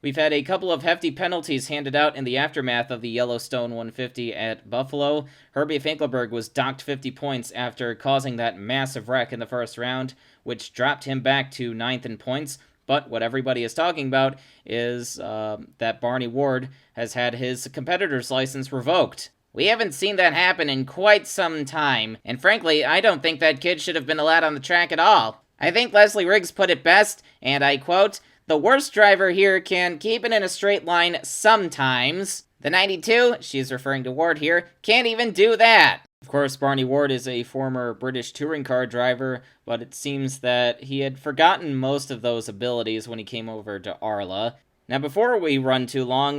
We've had a couple of hefty penalties handed out in the aftermath of the Yellowstone 150 at Buffalo. Herbie Finkelberg was docked 50 points after causing that massive wreck in the first round, which dropped him back to 9th in points. But what everybody is talking about is that Barney Ward has had his competitor's license revoked. We haven't seen that happen in quite some time, and frankly, I don't think that kid should have been allowed on the track at all. I think Leslie Riggs put it best, and I quote, "The worst driver here can keep it in a straight line sometimes. The 92, she's referring to Ward here, can't even do that." Of course, Barney Ward is a former British touring car driver, but it seems that he had forgotten most of those abilities when he came over to ARLA. Now, before we run too long,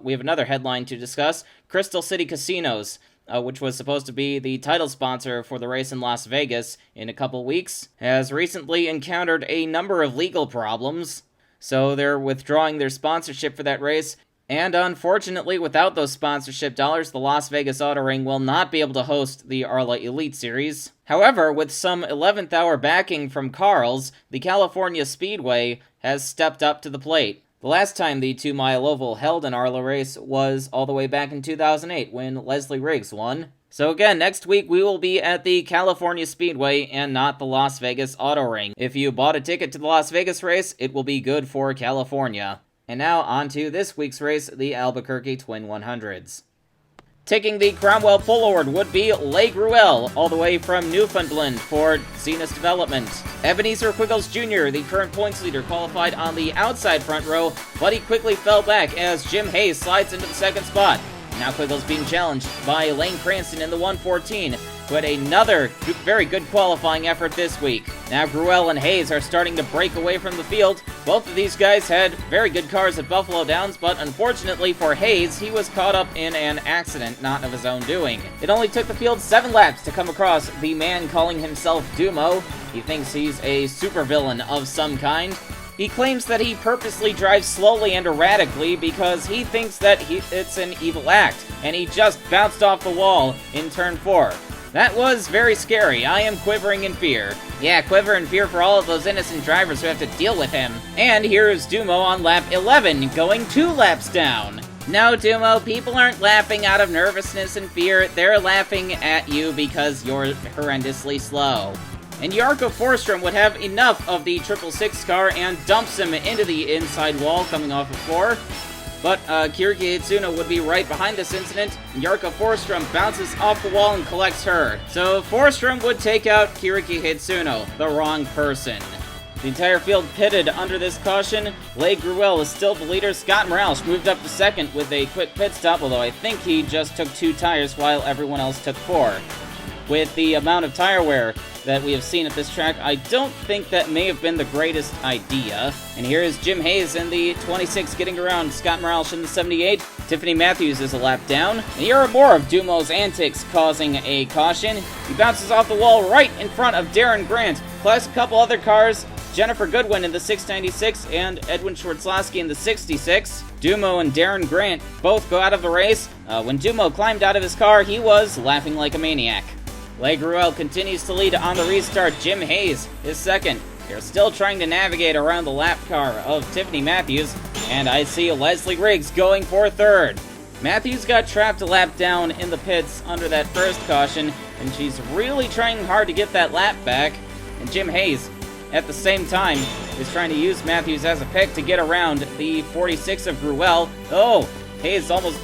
we have another headline to discuss. Crystal City Casinos, which was supposed to be the title sponsor for the race in Las Vegas in a couple weeks, has recently encountered a number of legal problems. So they're withdrawing their sponsorship for that race. And unfortunately, without those sponsorship dollars, the Las Vegas Auto Ring will not be able to host the ARLA Elite Series. However, with some 11th hour backing from Carl's, the California Speedway has stepped up to the plate. The last time the 2-mile oval held an ARLA race was all the way back in 2008 when Leslie Riggs won. So again, next week we will be at the California Speedway and not the Las Vegas Auto Ring. If you bought a ticket to the Las Vegas race, it will be good for California. And now on to this week's race, the Albuquerque Twin 100s. Taking the Cromwell Pole Award would be Leigh Gruelle, all the way from Newfoundland for Zenas Development. Ebenezer Quiggles Jr., the current points leader, qualified on the outside front row, but he quickly fell back as Jim Hayes slides into the second spot. Now Quiggles being challenged by Lane Cranston in the 114, who had another very good qualifying effort this week. Now Gruelle and Hayes are starting to break away from the field. Both of these guys had very good cars at Buffalo Downs, but unfortunately for Hayes, he was caught up in an accident not of his own doing. It only took the field 7 laps to come across the man calling himself Dumo. He thinks he's a supervillain of some kind. He claims that he purposely drives slowly and erratically because he thinks that it's an evil act, and he just bounced off the wall in turn 4. That was very scary. I am quivering in fear. Yeah, quiver in fear for all of those innocent drivers who have to deal with him. And here's Dumo on lap 11, going 2 laps down. No, Dumo, people aren't laughing out of nervousness and fear. They're laughing at you because you're horrendously slow. And Jarko Forsström would have enough of the 666 car and dumps him into the inside wall coming off of 4. But Kiriki Hitsuno would be right behind this incident, and Jarko Forsström bounces off the wall and collects her. So Forsström would take out Kiriki Hitsuno, the wrong person. The entire field pitted under this caution. Leigh Gruelle is still the leader. Scott Roush moved up to second with a quick pit stop, although I think he just took 2 tires while everyone else took 4. With the amount of tire wear that we have seen at this track, I don't think that may have been the greatest idea. And here is Jim Hayes in the 26 getting around Scott Roush in the 78. Tiffany Matthews is a lap down. And here are more of Dumo's antics causing a caution. He bounces off the wall right in front of Darren Grant, plus a couple other cars. Jennifer Goodwin in the 696 and Edwin Schwartzlowski in the 66. Dumo and Darren Grant both go out of the race. When Dumo climbed out of his car, he was laughing like a maniac. Leigh Gruelle continues to lead on the restart. Jim Hayes is second. They're still trying to navigate around the lap car of Tiffany Matthews, and I see Leslie Riggs going for third. Matthews got trapped a lap down in the pits under that first caution, and she's really trying hard to get that lap back. And Jim Hayes, at the same time, is trying to use Matthews as a pick to get around the 46 of Gruelle. Oh, Hayes almost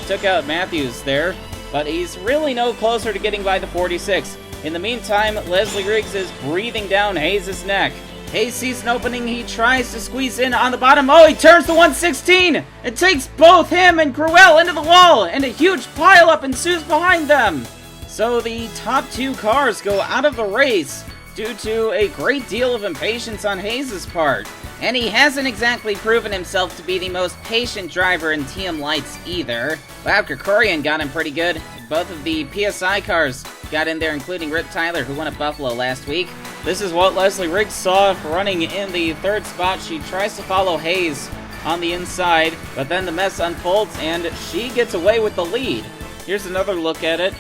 took out Matthews there, but he's really no closer to getting by the 46. In the meantime, Leslie Riggs is breathing down Hayes' neck. Hayes sees an opening, he tries to squeeze in on the bottom. Oh, he turns the 116! It takes both him and Gruelle into the wall, and a huge pileup ensues behind them. So the top 2 cars go out of the race due to a great deal of impatience on Hayes' part. And he hasn't exactly proven himself to be the most patient driver in TM Lights either. Wow, Krikorian got him pretty good. Both of the PSI cars got in there, including Rip Tyler, who won at Buffalo last week. This is what Leslie Riggs saw running in the 3rd spot. She tries to follow Hayes on the inside, but then the mess unfolds, and she gets away with the lead. Here's another look at it.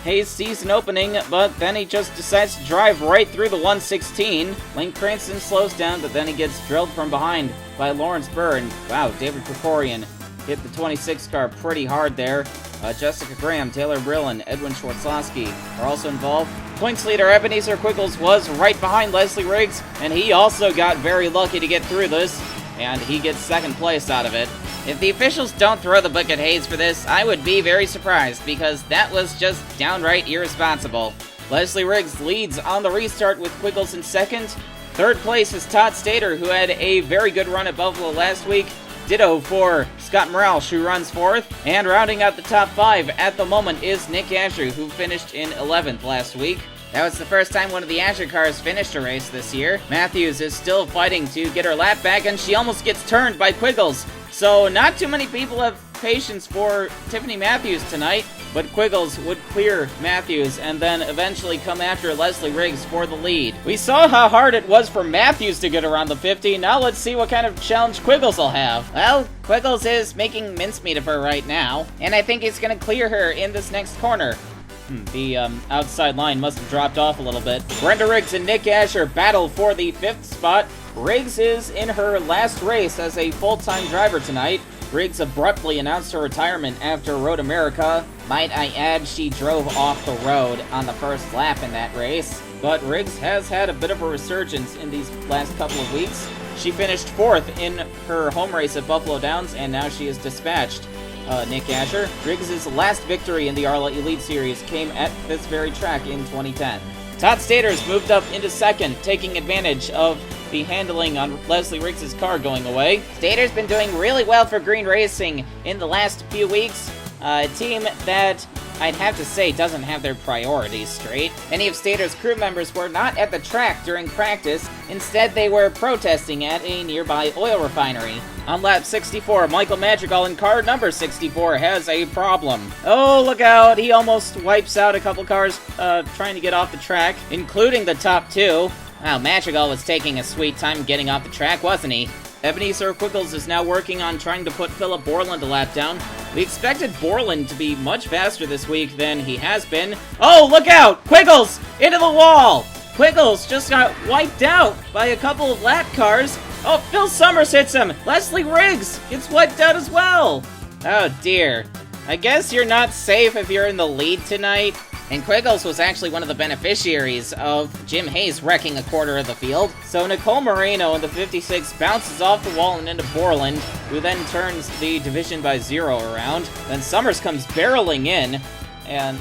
Hayes sees an opening, but then he just decides to drive right through the 116. Lane Cranston slows down, but then he gets drilled from behind by Lawrence Burr. And wow, David Krikorian hit the 26 car pretty hard there. Jessica Graham, Taylor Brillen, Edwin Schwartzlowski are also involved. Points leader Ebenezer Quiggles was right behind Leslie Riggs, and he also got very lucky to get through this, and he gets second place out of it. If the officials don't throw the book at Hayes for this, I would be very surprised, because that was just downright irresponsible. Leslie Riggs leads on the restart with Quiggles in second. Third place is Todd Stater, who had a very good run at Buffalo last week. Ditto for Scott Morales, who runs fourth. And rounding out the top 5 at the moment is Nick Asher, who finished in 11th last week. That was the first time one of the Asher cars finished a race this year. Matthews is still fighting to get her lap back, and she almost gets turned by Quiggles. So not too many people have patience for Tiffany Matthews tonight, but Quiggles would clear Matthews and then eventually come after Leslie Riggs for the lead. We saw how hard it was for Matthews to get around the 50. Now let's see what kind of challenge Quiggles will have. Well, Quiggles is making mincemeat of her right now, and I think he's going to clear her in this next corner. The outside line must have dropped off a little bit. Brenda Riggs and Nick Asher battle for the 5th spot. Riggs is in her last race as a full-time driver tonight. Riggs abruptly announced her retirement after Road America. Might I add, she drove off the road on the first lap in that race. But Riggs has had a bit of a resurgence in these last couple of weeks. She finished 4th in her home race at Buffalo Downs, and now she is dispatched. Nick Asher. Riggs' last victory in the ARLA Elite Series came at this very track in 2010. Todd Stater's moved up into second, taking advantage of the handling on Leslie Riggs' car going away. Stater's been doing really well for Green Racing in the last few weeks. A team that I'd have to say doesn't have their priorities straight. Many of Stater's crew members were not at the track during practice. Instead, they were protesting at a nearby oil refinery. On lap 64, Michael Madrigal in car number 64 has a problem. Oh, look out! He almost wipes out a couple cars trying to get off the track, including the top 2. Wow, Madrigal was taking a sweet time getting off the track, wasn't he? Ebenezer Quiggles is now working on trying to put Philip Borland a lap down. We expected Borland to be much faster this week than he has been. Oh, look out! Quiggles! Into the wall! Quiggles just got wiped out by a couple of lap cars. Oh, Phil Summers hits him! Leslie Riggs gets wiped out as well! Oh dear. I guess you're not safe if you're in the lead tonight. And Quiggles was actually one of the beneficiaries of Jim Hayes wrecking a quarter of the field. So Nicole Moreno in the 56 bounces off the wall and into Borland, who then turns the division by 0 around. Then Summers comes barreling in and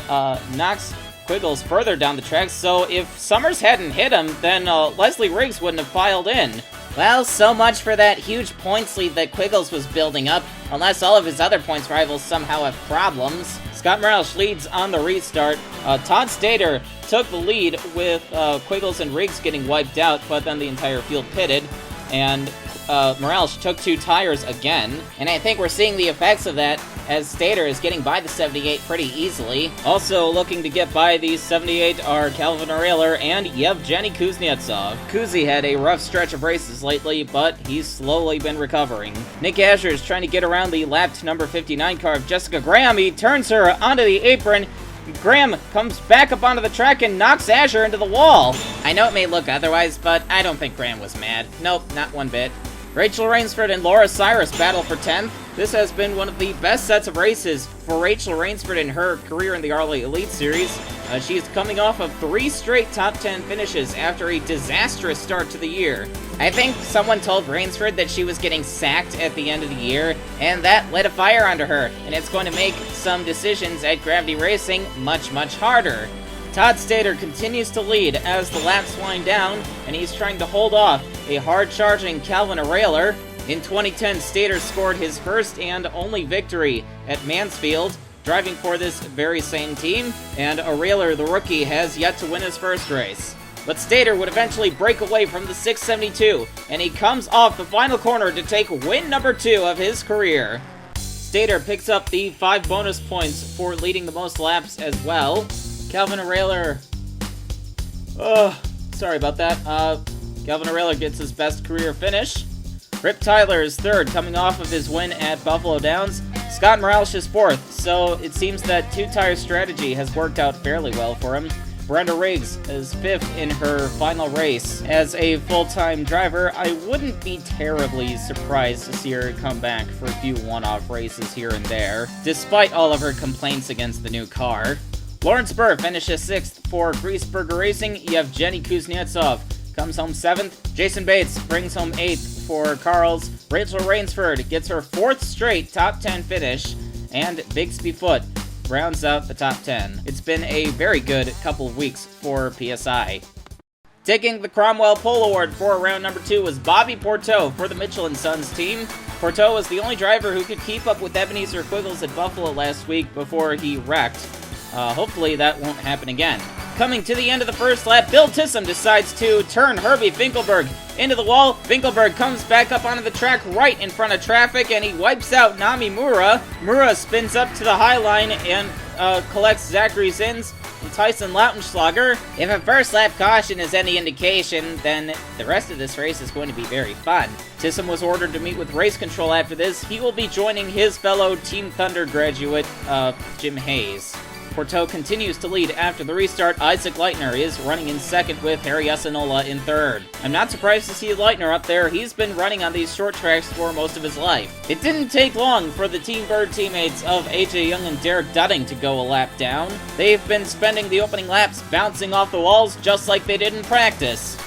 knocks Quiggles further down the track. So if Summers hadn't hit him, then Leslie Riggs wouldn't have filed in. Well, so much for that huge points lead that Quiggles was building up, unless all of his other points rivals somehow have problems. Scott Morales leads on the restart. Todd Stater took the lead with Quiggles and Riggs getting wiped out, but then the entire field pitted, and Morales took 2 tires again. And I think we're seeing the effects of that as Stater is getting by the 78 pretty easily. Also looking to get by the 78 are Calvin O'Reilly and Yevgeny Kuznetsov. Kuzi had a rough stretch of races lately, but he's slowly been recovering. Nick Asher is trying to get around the lapped number 59 car of Jessica Graham. He turns her onto the apron. Graham comes back up onto the track and knocks Asher into the wall. I know it may look otherwise, but I don't think Graham was mad. Nope, not one bit. Rachel Rainsford and Laura Cyrus battle for 10th. This has been one of the best sets of races for Rachel Rainsford in her career in the ARLA Elite Series. She is coming off of 3 straight top 10 finishes after a disastrous start to the year. I think someone told Rainsford that she was getting sacked at the end of the year, and that lit a fire under her, and it's going to make some decisions at Gravity Racing much, much harder. Todd Stater continues to lead as the laps wind down, and he's trying to hold off a hard-charging Calvin O'Reilly. In 2010, Stater scored his first and only victory at Mansfield, driving for this very same team, and O'Reilly, the rookie, has yet to win his first race. But Stater would eventually break away from the 672, and he comes off the final corner to take win number 2 of his career. Stater picks up the 5 bonus points for leading the most laps as well. Calvin O'Reilly, sorry about that. Calvin O'Reilly gets his best career finish. Rip Tyler is third, coming off of his win at Buffalo Downs. Scott Morales is 4th, so it seems that two-tire strategy has worked out fairly well for him. Brenda Riggs is 5th in her final race. As a full-time driver, I wouldn't be terribly surprised to see her come back for a few one-off races here and there, despite all of her complaints against the new car. Lawrence Burr finishes 6th for Griesberger Racing. Yevgeny Kuznetsov comes home 7th. Jason Bates brings home 8th for Carl's. Rachel Rainsford gets her 4th straight top 10 finish, and Bixby Foote rounds out the top 10. It's been a very good couple of weeks for PSI. Taking the Cromwell Pole Award for round number 2 was Bobby Porteau for the Mitchell & Sons team. Porteau was the only driver who could keep up with Ebenezer Quiggles at Buffalo last week before he wrecked. Hopefully that won't happen again. Coming to the end of the first lap, Bill Tissam decides to turn Herbie Finkelberg into the wall. Finkelberg comes back up onto the track right in front of traffic, and he wipes out Nami Mura. Mura spins up to the high line and collects Zachary Zins and Tyson Lautenschlager. If a first lap caution is any indication, then the rest of this race is going to be very fun. Tissam was ordered to meet with race control after this. He will be joining his fellow Team Thunder graduate, Jim Hayes. Porteau continues to lead after the restart. Isaac Leitner is running in 2nd with Harry Asanola in 3rd. I'm not surprised to see Leitner up there. He's been running on these short tracks for most of his life. It didn't take long for the Team Bird teammates of AJ Young and Derek Dudding to go a lap down. They've been spending the opening laps bouncing off the walls just like they did in practice.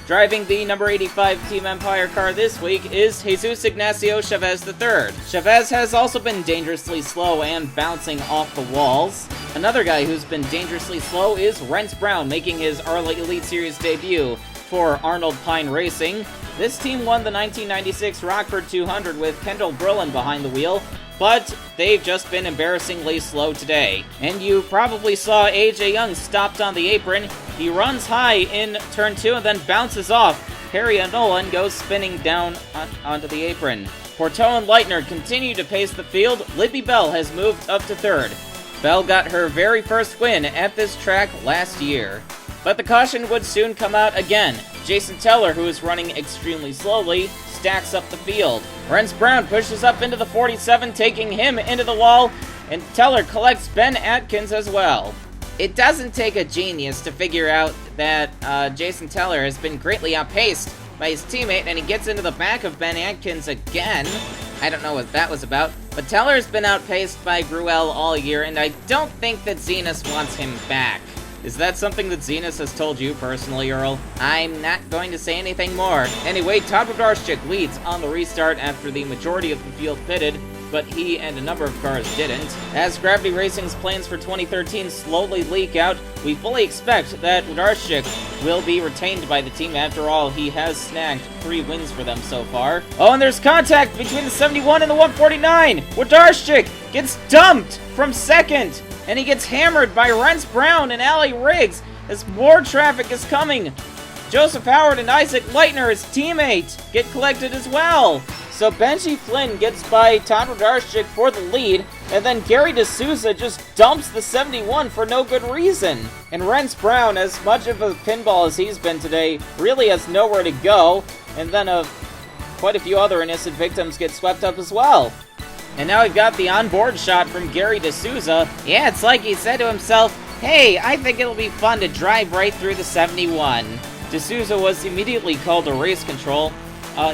Driving the number 85 Team Empire car this week is Jesus Ignacio Chavez III. Chavez has also been dangerously slow and bouncing off the walls. Another guy who's been dangerously slow is Rence Brown, making his ARLA Elite Series debut for Arnold Pine Racing. This team won the 1996 Rockford 200 with Kendall Brillin behind the wheel, but they've just been embarrassingly slow today. And you probably saw AJ Young stopped on the apron. He runs high in turn 2 and then bounces off. Harry Nolan goes spinning down onto the apron. Porteau and Leitner continue to pace the field. Libby Bell has moved up to 3rd. Bell got her very first win at this track last year. But the caution would soon come out again. Jason Teller, who is running extremely slowly, stacks up the field. Rence Brown pushes up into the 47, taking him into the wall, and Teller collects Ben Atkins as well. It doesn't take a genius to figure out that Jason Teller has been greatly outpaced by his teammate, and he gets into the back of Ben Atkins again. I don't know what that was about, but Teller has been outpaced by Gruel all year, and I don't think that Zenas wants him back. Is that something that Zenas has told you personally, Earl? I'm not going to say anything more. Anyway, Todd Wlodarczyk leads on the restart after the majority of the field pitted, but he and a number of cars didn't. As Gravity Racing's plans for 2013 slowly leak out, we fully expect that Wlodarczyk will be retained by the team. After all, he has snagged 3 wins for them so far. Oh, and there's contact between the 71 and the 149! Wlodarczyk gets dumped from 2nd! And he gets hammered by Rence Brown and Allie Riggs as more traffic is coming. Joseph Howard and Isaac Leitner, his teammate, get collected as well. So Benji Flynn gets by Todd Wlodarczyk for the lead, and then Gary D'Souza just dumps the 71 for no good reason. And Rence Brown, as much of a pinball as he's been today, really has nowhere to go, and then quite a few other innocent victims get swept up as well. And now we've got the onboard shot from Gary D'Souza. Yeah, it's like he said to himself, hey, I think it'll be fun to drive right through the 71. D'Souza was immediately called to race control.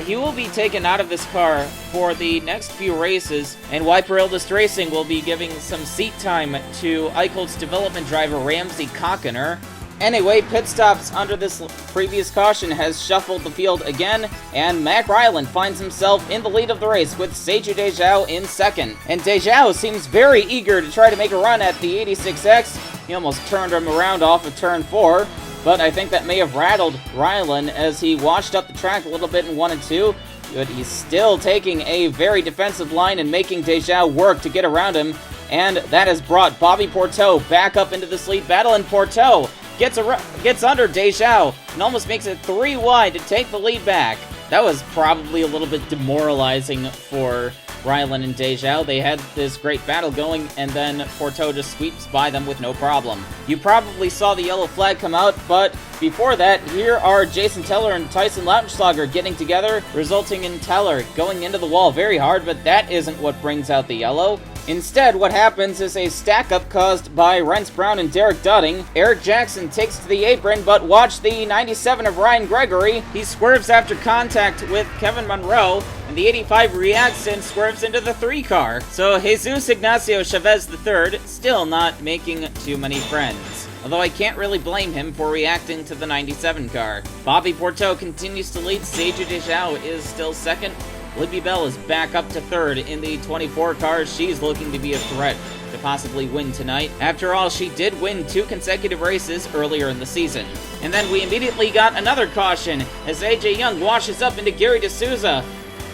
He will be taken out of this car for the next few races, and Wiper Eldest Racing will be giving some seat time to Eichelt's development driver Ramsey Cockiner. Anyway, pit stops under this previous caution has shuffled the field again, and Mac Ryland finds himself in the lead of the race with Seiju Dejao in 2nd. And Dejao seems very eager to try to make a run at the 86X. He almost turned him around off of turn 4, but I think that may have rattled Ryland as he washed up the track a little bit in 1 and 2. But he's still taking a very defensive line and making Dejao work to get around him, and that has brought Bobby Porteau back up into this lead battle, and Porteau gets under Dejao and almost makes it 3 wide to take the lead back. That was probably a little bit demoralizing for Rylan and Dejao. They had this great battle going, and then Porto just sweeps by them with no problem. You probably saw the yellow flag come out, but before that, here are Jason Teller and Tyson Lautenschlager getting together, resulting in Teller going into the wall very hard, but that isn't what brings out the yellow. Instead, what happens is a stack-up caused by Rence Brown and Derek Dudding. Eric Jackson takes to the apron, but watch the 97 of Ryan Gregory. He swerves after contact with Kevin Monroe, and the 85 reacts and swerves into the 3 car. So Jesus Ignacio Chavez III still not making too many friends, although I can't really blame him for reacting to the 97 car. Bobby Porto continues to lead. Seiju Dejao is still second. Libby Bell is back up to third in the 24 car. She's looking to be a threat to possibly win tonight. After all, she did win 2 consecutive races earlier in the season. And then we immediately got another caution as AJ Young washes up into Gary D'Souza.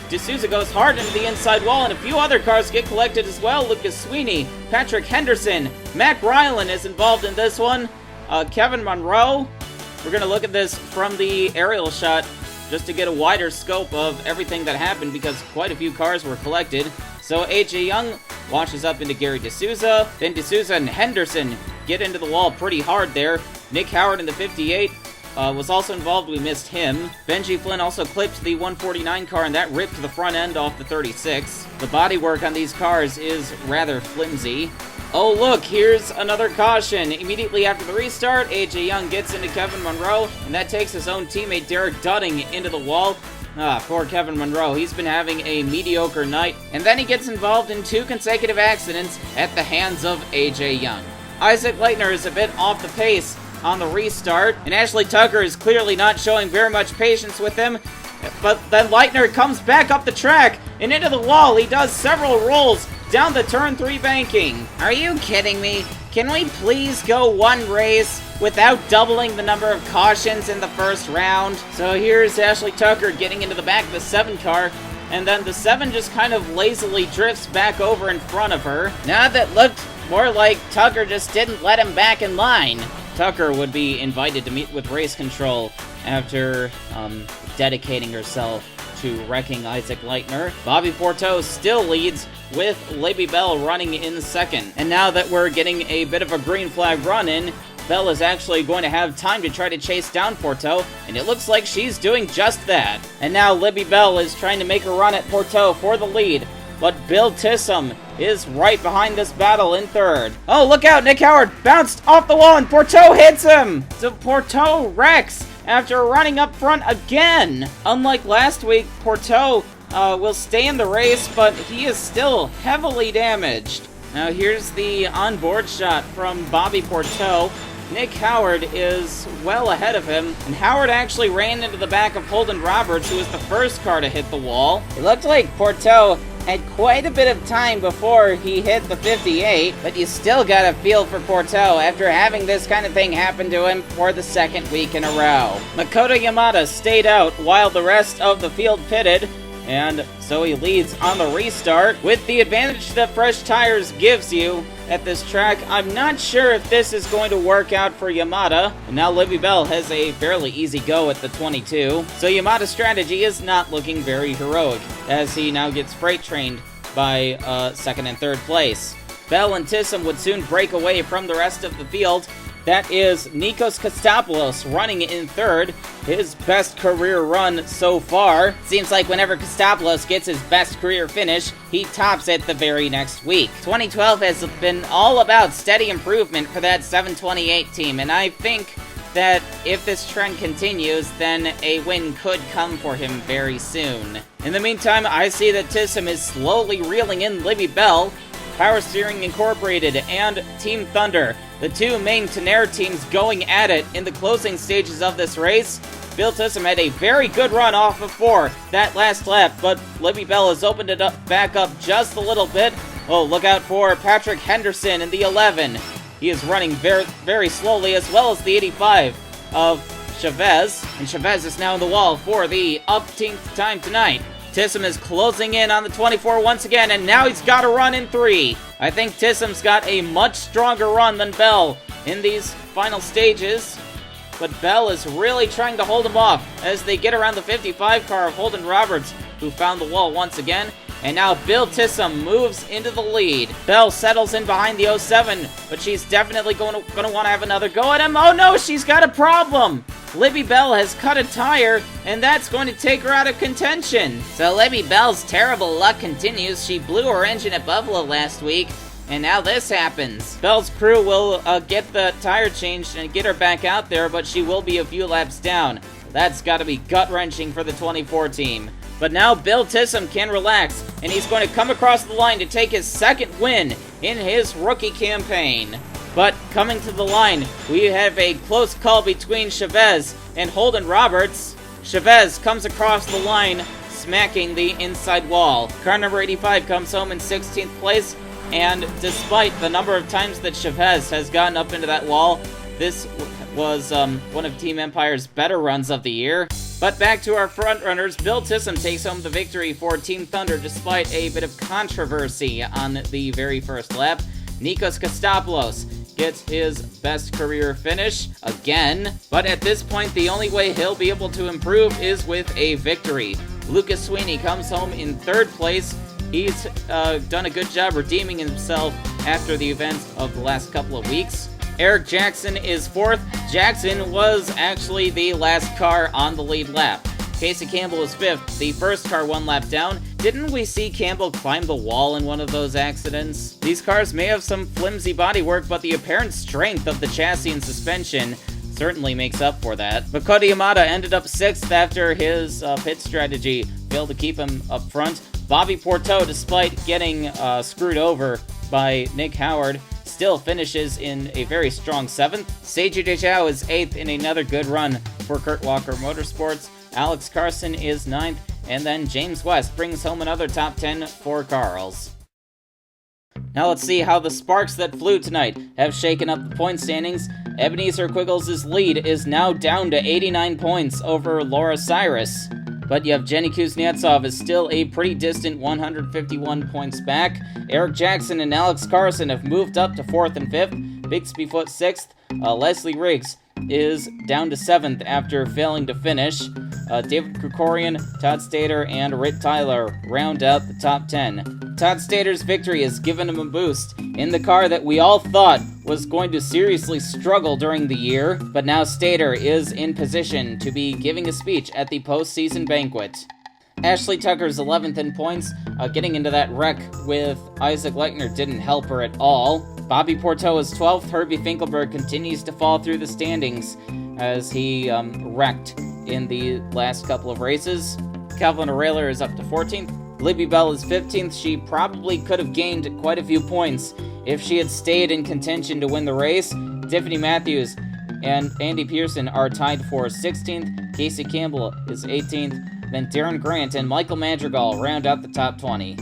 D'Souza goes hard into the inside wall, and a few other cars get collected as well. Lucas Sweeney, Patrick Henderson, Matt Rylan is involved in this one. Kevin Monroe. We're going to look at this from the aerial shot just to get a wider scope of everything that happened, because quite a few cars were collected. So AJ Young washes up into Gary D'Souza. Then D'Souza and Henderson get into the wall pretty hard there. Nick Howard in the 58 was also involved. We missed him. Benji Flynn also clipped the 149 car, and that ripped the front end off the 36. The bodywork on these cars is rather flimsy. Oh look, here's another caution. Immediately after the restart, AJ Young gets into Kevin Monroe, and that takes his own teammate Derek Dudding into the wall. Poor Kevin Monroe. He's been having a mediocre night, and then he gets involved in 2 consecutive accidents at the hands of AJ Young. Isaac Leitner is a bit off the pace on the restart, and Ashley Tucker is clearly not showing very much patience with him. But then Leitner comes back up the track and into the wall. He does several rolls down the turn 3 banking. Are you kidding me? Can we please go one race without doubling the number of cautions in the first round? So here's Ashley Tucker getting into the back of the 7 car, and then the 7 just kind of lazily drifts back over in front of her. Now that looked more like Tucker just didn't let him back in line. Tucker would be invited to meet with race control after dedicating herself to wrecking Isaac Leitner. Bobby Porto still leads with Libby Bell running in second. And now that we're getting a bit of a green flag run in, Bell is actually going to have time to try to chase down Porto, and it looks like she's doing just that. And now Libby Bell is trying to make a run at Porto for the lead, but Bill Tissum is right behind this battle in third. Oh, look out! Nick Howard bounced off the wall, and Porto hits him! So Porto wrecks after running up front again. Unlike last week, Porto will stay in the race, but he is still heavily damaged. Now here's the onboard shot from Bobby Porto. Nick Howard is well ahead of him, and Howard actually ran into the back of Holden Roberts, who was the first car to hit the wall. It looked like Porto had quite a bit of time before he hit the 58, but you still got a feel for Porto after having this kind of thing happen to him for the 2nd week in a row. Makoto Yamada stayed out while the rest of the field pitted, and so he leads on the restart. With the advantage that fresh tires gives you at this track, I'm not sure if this is going to work out for Yamada. And now Libby Bell has a fairly easy go at the 22. So Yamada's strategy is not looking very heroic, as he now gets freight trained by 2nd and 3rd place. Bell and Tissum would soon break away from the rest of the field. That is Nikos Kostopoulos running in 3rd, his best career run so far. Seems like whenever Kostopoulos gets his best career finish, he tops it the very next week. 2012 has been all about steady improvement for that 728 team, and I think that if this trend continues, then a win could come for him very soon. In the meantime, I see that Tissum is slowly reeling in Libby Bell. Power Steering Incorporated and Team Thunder, the 2 main Tenair teams going at it in the closing stages of this race. Bill Tissum had a very good run off of 4 that last lap, but Libby Bell has opened it up back up just a little bit. Oh, look out for Patrick Henderson in the 11. He is running very, very slowly, as well as the 85 of Chavez. And Chavez is now in the wall for the umpteenth time tonight. Tissum is closing in on the 24 once again, and now he's got a run in 3. I think Tissum's got a much stronger run than Bell in these final stages, but Bell is really trying to hold him off as they get around the 55 car of Holden Roberts, who found the wall once again. And now Bill Tissam moves into the lead. Bell settles in behind the 07, but she's definitely going to want to have another go at him. Oh no, she's got a problem. Libby Bell has cut a tire, and that's going to take her out of contention. So Libby Bell's terrible luck continues. She blew her engine at Buffalo last week, and now this happens. Bell's crew will get the tire changed and get her back out there, but she will be a few laps down. That's got to be gut-wrenching for the 24 team. But now Bill Tissam can relax, and he's going to come across the line to take his second win in his rookie campaign. But coming to the line, we have a close call between Chavez and Holden Roberts. Chavez comes across the line, smacking the inside wall. Car number 85 comes home in 16th place, and despite the number of times that Chavez has gotten up into that wall, this was one of Team Empire's better runs of the year. But back to our frontrunners, Bill Tissam takes home the victory for Team Thunder despite a bit of controversy on the very first lap. Nikos Kostopoulos gets his best career finish again, but at this point the only way he'll be able to improve is with a victory. Lucas Sweeney comes home in third place. He's done a good job redeeming himself after the events of the last couple of weeks. Eric Jackson is fourth. Jackson was actually the last car on the lead lap. Casey Campbell is fifth, the first car one lap down. Didn't we see Campbell climb the wall in one of those accidents? These cars may have some flimsy bodywork, but the apparent strength of the chassis and suspension certainly makes up for that. But Cody Yamada ended up sixth after his pit strategy failed to keep him up front. Bobby Porteau, despite getting screwed over by Nick Howard, still finishes in a very strong 7th. Seiji Dejiao is 8th in another good run for Kurt Walker Motorsports. Alex Carson is 9th, and then James West brings home another top 10 for Carls. Now let's see how the sparks that flew tonight have shaken up the point standings. Ebenezer Quiggles' lead is now down to 89 points over Laura Cyrus. But you have Jenny Kuznetsov is still a pretty distant 151 points back. Eric Jackson and Alex Carson have moved up to 4th and 5th. Bixby Foot 6th. Leslie Riggs is down to 7th after failing to finish. David Krikorian, Todd Stater, and Rit Tyler round out the top 10. Todd Stater's victory has given him a boost in the car that we all thought was going to seriously struggle during the year, but now Stater is in position to be giving a speech at the postseason banquet. Ashley Tucker's 11th in points. Getting into that wreck with Isaac Lechner didn't help her at all. Bobby Porteau is 12th. Herbie Finkelberg continues to fall through the standings as he wrecked in the last couple of races. Calvin O'Reilly is up to 14th. Libby Bell is 15th. She probably could have gained quite a few points if she had stayed in contention to win the race. Tiffany Matthews and Andy Pearson are tied for 16th. Casey Campbell is 18th. Then Darren Grant and Michael Madrigal round out the top 20.